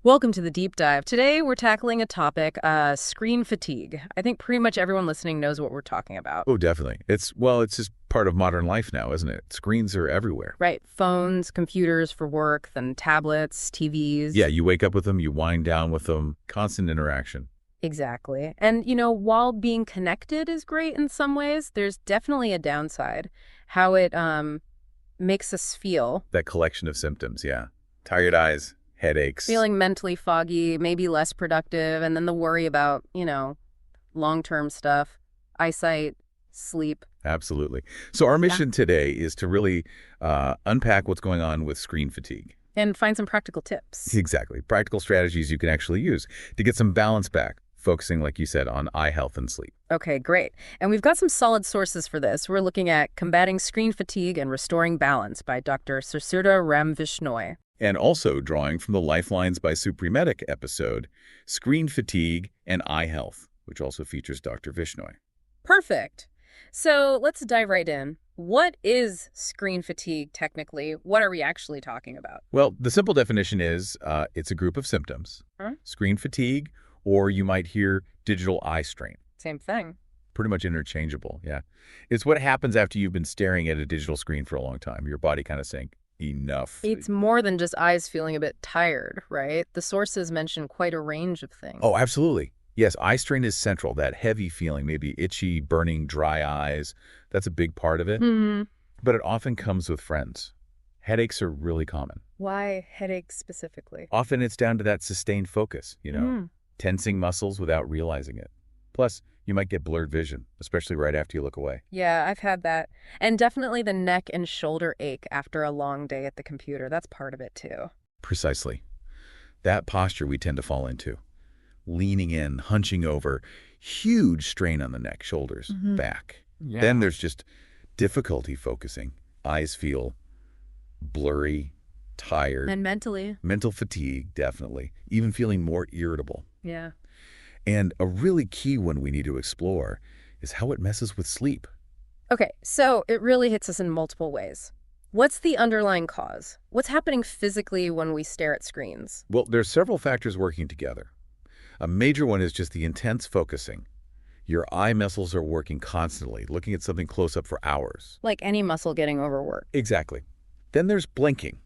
Welcome to the deep dive. Today we're tackling a topic, screen fatigue. I think pretty much everyone listening knows what we're talking about. Oh, definitely. It's just part of modern life now, isn't it? Screens are everywhere. Right. Phones, computers for work, then tablets, TVs. Yeah, you wake up with them, you wind down with them, constant interaction. Exactly. And, while being connected is great in some ways, there's definitely a downside. How it makes us feel. That collection of symptoms, yeah. Tired eyes, headaches. Feeling mentally foggy, maybe less productive, and then the worry about, long-term stuff, eyesight, sleep. Absolutely. So our mission today is to really unpack what's going on with screen fatigue. And find some practical tips. Exactly. Practical strategies you can actually use to get some balance back, focusing, like you said, on eye health and sleep. Okay, great. And we've got some solid sources for this. We're looking at Combating Screen Fatigue and Restoring Balance by Dr. Suchrita Ramvishnoi. And also drawing from the Lifelines by Supremedic episode, Screen Fatigue and Eye Health, which also features Dr. Vishnoi. Perfect. So let's dive right in. What is screen fatigue technically? What are we actually talking about? Well, the simple definition is it's a group of symptoms. Screen fatigue, or you might hear digital eye strain. Same thing. Pretty much interchangeable, yeah. It's what happens after you've been staring at a digital screen for a long time. Your body kind of saying, enough. It's more than just eyes feeling a bit tired, right? The sources mention quite a range of things. Oh, absolutely. Yes, eye strain is central, that heavy feeling, maybe itchy, burning, dry eyes. That's a big part of it. Mm-hmm. But it often comes with friends. Headaches are really common. Why headaches specifically? Often it's down to that sustained focus, tensing muscles without realizing it. Plus, you might get blurred vision, especially right after you look away. Yeah, I've had that. And definitely the neck and shoulder ache after a long day at the computer. That's part of it too. Precisely. That posture we tend to fall into. Leaning in, hunching over, huge strain on the neck, shoulders, back. Yeah. Then there's just difficulty focusing. Eyes feel blurry, tired. And mentally. Mental fatigue, definitely. Even feeling more irritable. Yeah. And a really key one we need to explore is how it messes with sleep. Okay, so it really hits us in multiple ways. What's the underlying cause? What's happening physically when we stare at screens? Well, there's several factors working together. A major one is just the intense focusing. Your eye muscles are working constantly, looking at something close up for hours. Like any muscle getting overworked. Exactly. Then there's blinking,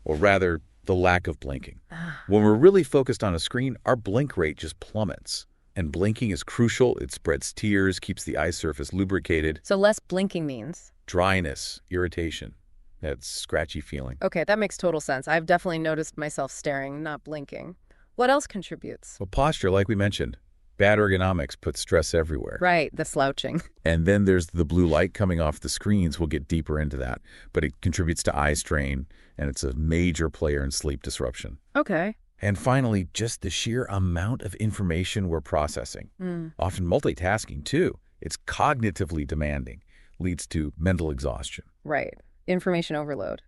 or rather, the lack of blinking. When we're really focused on a screen, our blink rate just plummets. And blinking is crucial. It spreads tears, keeps the eye surface lubricated. So less blinking means? Dryness, irritation, that scratchy feeling. Okay, that makes total sense. I've definitely noticed myself staring, not blinking. What else contributes? Well, posture, like we mentioned. Bad ergonomics puts stress everywhere. Right, the slouching. And then there's the blue light coming off the screens. We'll get deeper into that. But it contributes to eye strain, and it's a major player in sleep disruption. Okay. And finally, just the sheer amount of information we're processing. Often multitasking, too. It's cognitively demanding, leads to mental exhaustion. Right. Information overload.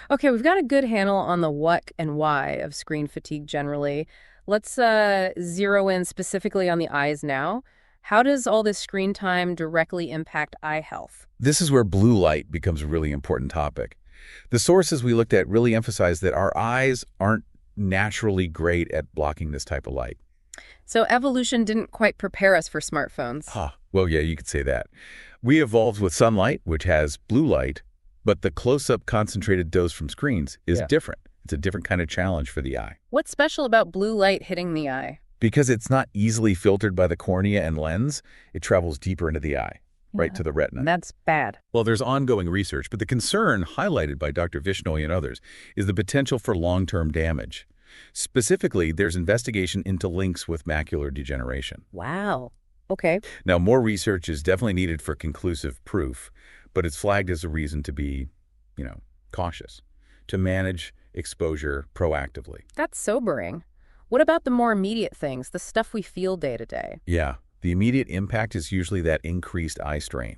Okay, we've got a good handle on the what and why of screen fatigue generally. Let's zero in specifically on the eyes now. How does all this screen time directly impact eye health? This is where blue light becomes a really important topic. The sources we looked at really emphasize that our eyes aren't naturally great at blocking this type of light. So evolution didn't quite prepare us for smartphones. Well, yeah, you could say that. We evolved with sunlight, which has blue light, but the close-up concentrated dose from screens is different. It's a different kind of challenge for the eye. What's special about blue light hitting the eye? Because it's not easily filtered by the cornea and lens, it travels deeper into the eye, right to the retina. That's bad. Well, there's ongoing research, but the concern highlighted by Dr. Vishnoi and others is the potential for long-term damage. Specifically, there's investigation into links with macular degeneration. Wow. Okay. Now, more research is definitely needed for conclusive proof, but it's flagged as a reason to be, cautious, to manage exposure proactively. That's sobering. What about the more immediate things, the stuff we feel day to day? Yeah, the immediate impact is usually that increased eye strain.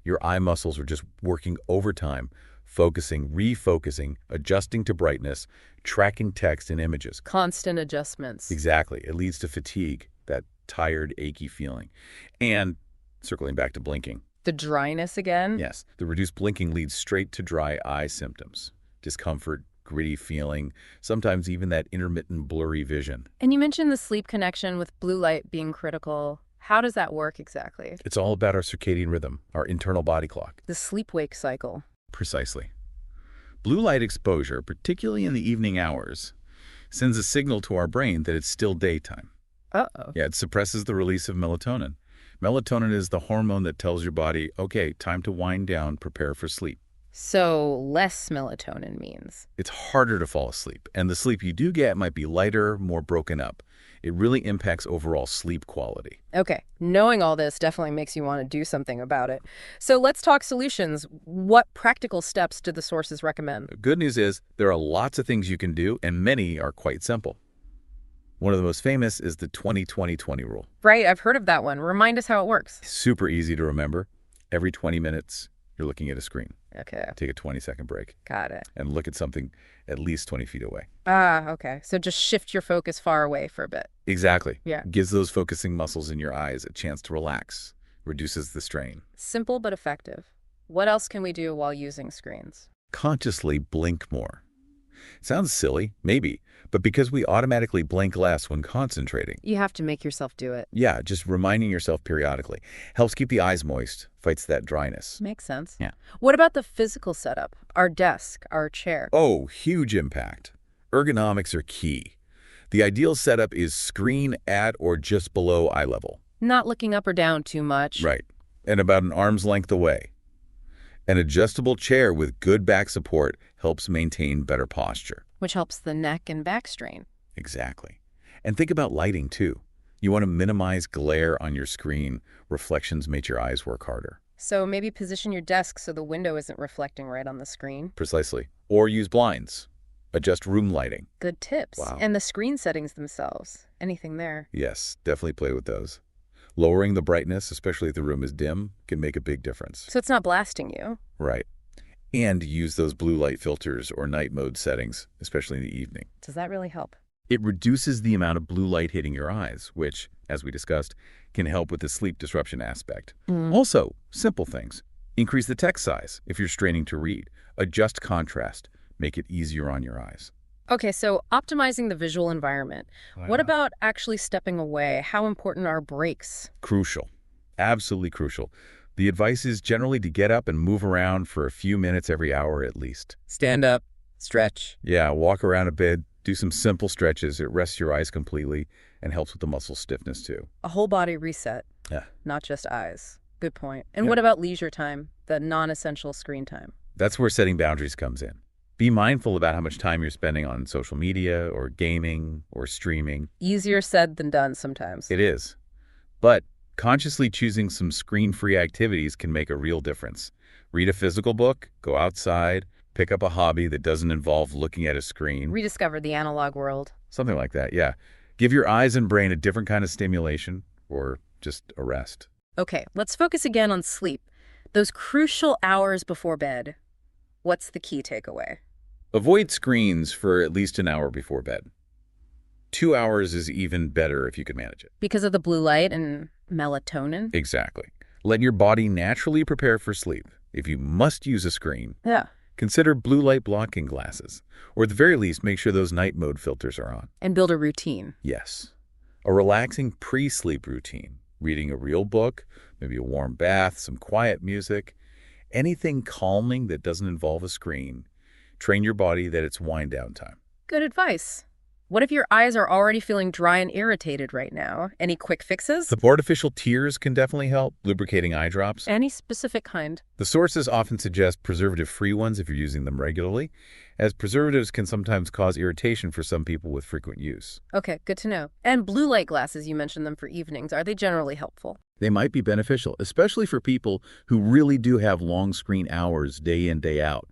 Your eye muscles are just working overtime, focusing, refocusing, adjusting to brightness, tracking text and images. Constant adjustments. Exactly. It leads to fatigue, that tired, achy feeling. And circling back to blinking. The dryness again? Yes. The reduced blinking leads straight to dry eye symptoms. Discomfort, gritty feeling, sometimes even that intermittent blurry vision. And you mentioned the sleep connection with blue light being critical. How does that work exactly? It's all about our circadian rhythm, our internal body clock. The sleep-wake cycle. Precisely. Blue light exposure, particularly in the evening hours, sends a signal to our brain that it's still daytime. Uh-oh. Yeah, it suppresses the release of melatonin. Melatonin is the hormone that tells your body, okay, time to wind down, prepare for sleep. So less melatonin means? It's harder to fall asleep, and the sleep you do get might be lighter, more broken up. It really impacts overall sleep quality. Okay, knowing all this definitely makes you want to do something about it. So let's talk solutions. What practical steps do the sources recommend? The good news is there are lots of things you can do, and many are quite simple. One of the most famous is the 20-20-20 rule. Right, I've heard of that one. Remind us how it works. Super easy to remember. Every 20 minutes, you're looking at a screen. Okay, Take a 20-second break got it. and look at something at least 20 feet away. Okay. So just shift your focus far away for a bit. Exactly. Yeah. Gives those focusing muscles in your eyes a chance to relax, reduces the strain. Simple but effective. What else can we do while using screens? Consciously blink more. Sounds silly, maybe, but because we automatically blink less when concentrating. You have to make yourself do it. Yeah, just reminding yourself periodically. Helps keep the eyes moist, fights that dryness. Makes sense. Yeah. What about the physical setup? Our desk, our chair. Oh, huge impact. Ergonomics are key. The ideal setup is screen at or just below eye level. Not looking up or down too much. Right. And about an arm's length away. An adjustable chair with good back support helps maintain better posture. Which helps the neck and back strain. Exactly. And think about lighting, too. You want to minimize glare on your screen. Reflections make your eyes work harder. So maybe position your desk so the window isn't reflecting right on the screen. Precisely. Or use blinds. Adjust room lighting. Good tips. Wow. And the screen settings themselves. Anything there? Yes, definitely play with those. Lowering the brightness, especially if the room is dim, can make a big difference. So it's not blasting you. Right. And use those blue light filters or night mode settings, especially in the evening. Does that really help? It reduces the amount of blue light hitting your eyes, which, as we discussed, can help with the sleep disruption aspect. Also, simple things. Increase the text size if you're straining to read. Adjust contrast. Make it easier on your eyes. Okay, so optimizing the visual environment. What about actually stepping away? How important are breaks? Crucial. Absolutely crucial. The advice is generally to get up and move around for a few minutes every hour at least. Stand up, stretch. Yeah, walk around a bit, do some simple stretches. It rests your eyes completely and helps with the muscle stiffness too. A whole body reset, Yeah. not just eyes. Good point. And Yeah. what about leisure time, the non-essential screen time? That's where setting boundaries comes in. Be mindful about how much time you're spending on social media or gaming or streaming. Easier said than done sometimes. It is. But consciously choosing some screen-free activities can make a real difference. Read a physical book, go outside, pick up a hobby that doesn't involve looking at a screen. Rediscover the analog world. Something like that, yeah. Give your eyes and brain a different kind of stimulation or just a rest. Okay, let's focus again on sleep. Those crucial hours before bed. What's the key takeaway? Avoid screens for at least an hour before bed. 2 hours is even better if you can manage it. Because of the blue light and melatonin? Exactly. Let your body naturally prepare for sleep. If you must use a screen, Yeah. consider blue light blocking glasses, or at the very least, make sure those night mode filters are on. And build a routine. Yes. A relaxing pre-sleep routine. Reading a real book, maybe a warm bath, some quiet music, anything calming that doesn't involve a screen. Train your body that it's wind down time. Good advice. What if your eyes are already feeling dry and irritated right now? Any quick fixes? The artificial tears can definitely help, lubricating eye drops. Any specific kind? The sources often suggest preservative-free ones if you're using them regularly, as preservatives can sometimes cause irritation for some people with frequent use. Okay, good to know. And blue light glasses, you mentioned them for evenings. Are they generally helpful? They might be beneficial, especially for people who really do have long screen hours day in, day out.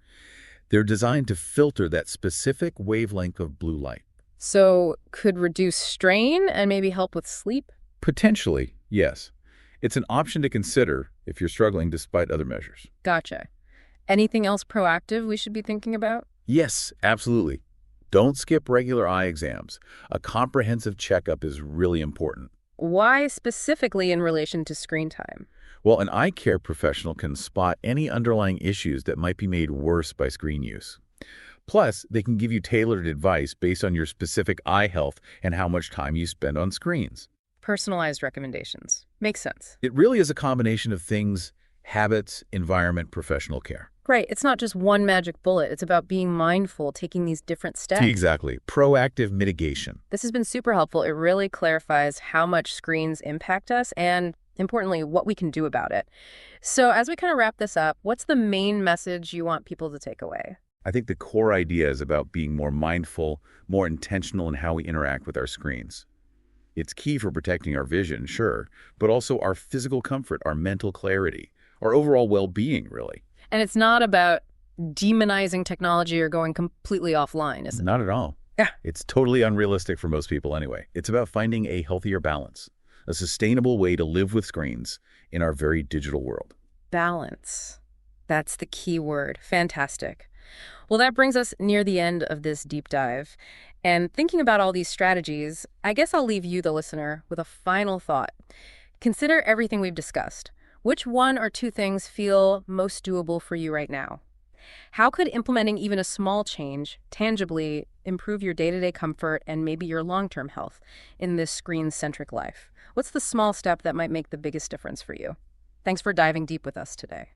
They're designed to filter that specific wavelength of blue light. So could reduce strain and maybe help with sleep? Potentially, yes. It's an option to consider if you're struggling despite other measures. Gotcha. Anything else proactive we should be thinking about? Yes, absolutely. Don't skip regular eye exams. A comprehensive checkup is really important. Why specifically in relation to screen time? Well, an eye care professional can spot any underlying issues that might be made worse by screen use. Plus, they can give you tailored advice based on your specific eye health and how much time you spend on screens. Personalized recommendations. Makes sense. It really is a combination of things: habits, environment, professional care. Great. It's not just one magic bullet. It's about being mindful, taking these different steps. Exactly. Proactive mitigation. This has been super helpful. It really clarifies how much screens impact us and, importantly, what we can do about it. So as we kind of wrap this up, what's the main message you want people to take away? I think the core idea is about being more mindful, more intentional in how we interact with our screens. It's key for protecting our vision, sure, but also our physical comfort, our mental clarity, our overall well-being, really. And it's not about demonizing technology or going completely offline, is it? Not at all. Yeah. It's totally unrealistic for most people anyway. It's about finding a healthier balance, a sustainable way to live with screens in our very digital world. Balance. That's the key word. Fantastic. Well, that brings us near the end of this deep dive. And thinking about all these strategies, I guess I'll leave you, the listener, with a final thought. Consider everything we've discussed. Which one or two things feel most doable for you right now? How could implementing even a small change tangibly improve your day-to-day comfort and maybe your long-term health in this screen-centric life? What's the small step that might make the biggest difference for you? Thanks for diving deep with us today.